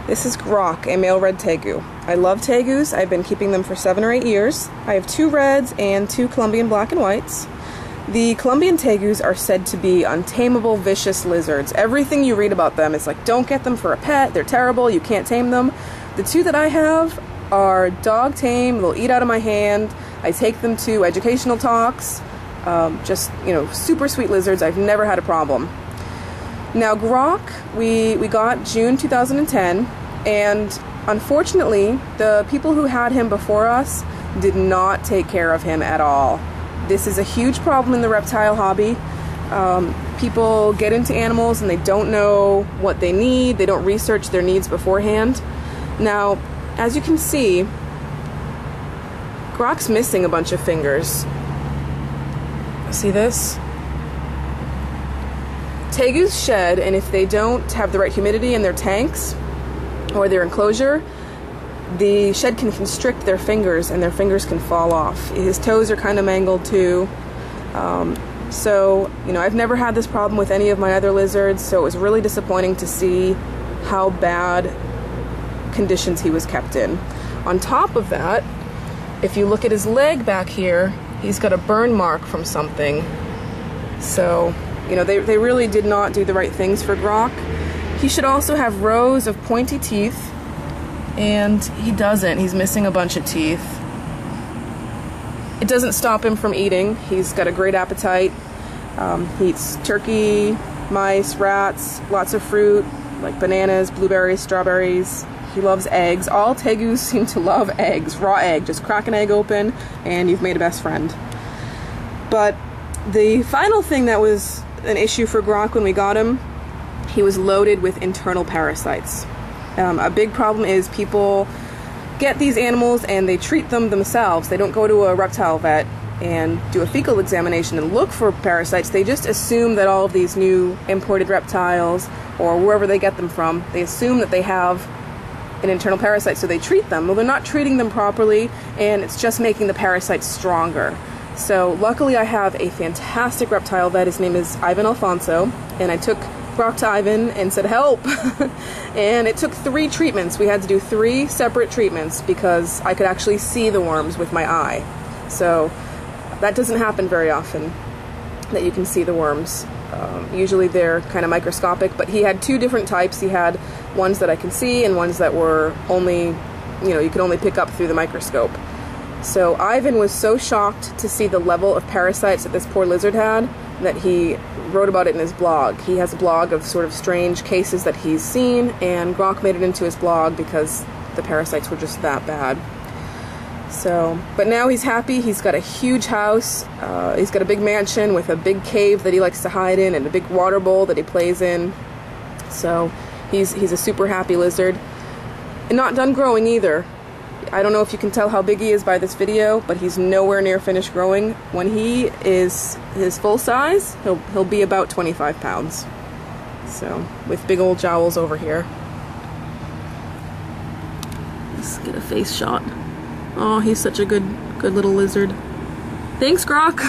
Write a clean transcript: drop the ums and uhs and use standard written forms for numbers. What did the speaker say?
This is Grok, a male red tegu. I love tegus. I've been keeping them for 7 or 8 years. I have 2 reds and 2 Colombian black and whites. The Colombian tegus are said to be untamable, vicious lizards. Everything you read about them is like, don't get them for a pet, they're terrible, you can't tame them. The 2 that I have are dog tame, they'll eat out of my hand. I take them to educational talks. Just, you know, super sweet lizards. I've never had a problem. Now Grok, we got June 2010, and unfortunately, the people who had him before us did not take care of him at all. This is a huge problem in the reptile hobby. People get into animals and they don't know what they need, they don't research their needs beforehand. Now, as you can see, Grok's missing a bunch of fingers. See this? Tegus shed, and if they don't have the right humidity in their tanks or their enclosure, the shed can constrict their fingers and their fingers can fall off. His toes are kind of mangled too. So, you know, I've never had this problem with any of my other lizards, so it was really disappointing to see how bad conditions he was kept in. On top of that, if you look at his leg back here, he's got a burn mark from something. So, you know, they really did not do the right things for Grok. He should also have rows of pointy teeth, and he doesn't. He's missing a bunch of teeth. It doesn't stop him from eating. He's got a great appetite. He eats turkey, mice, rats, lots of fruit, like bananas, blueberries, strawberries. He loves eggs. All tegus seem to love eggs, raw egg. Just crack an egg open and you've made a best friend. But the final thing that was an issue for Grok when we got him, he was loaded with internal parasites. A big problem is people get these animals and they treat them themselves. They don't go to a reptile vet and do a fecal examination and look for parasites. They just assume that all of these new imported reptiles, or wherever they get them from, they assume that they have an internal parasite, so they treat them. Well, they're not treating them properly, and it's just making the parasites stronger. So luckily I have a fantastic reptile vet. His name is Ivan Alfonso, and I took Grok to Ivan and said, help! And it took 3 treatments. We had to do 3 separate treatments because I could actually see the worms with my eye. So that doesn't happen very often, that you can see the worms. Usually they're kind of microscopic, but he had 2 different types. He had ones that I can see and ones that were only, you know, you could only pick up through the microscope. So Ivan was so shocked to see the level of parasites that this poor lizard had that he wrote about it in his blog. He has a blog of sort of strange cases that he's seen, and Grok made it into his blog because the parasites were just that bad. So, but now he's happy. He's got a huge house. He's got a big mansion with a big cave that he likes to hide in and a big water bowl that he plays in. So he's a super happy lizard. And not done growing either. I don't know if you can tell how big he is by this video, but he's nowhere near finished growing. When he is his full size, he'll be about 25 pounds. So, with big old jowls over here. Let's get a face shot. Oh, he's such a good little lizard. Thanks, Grok!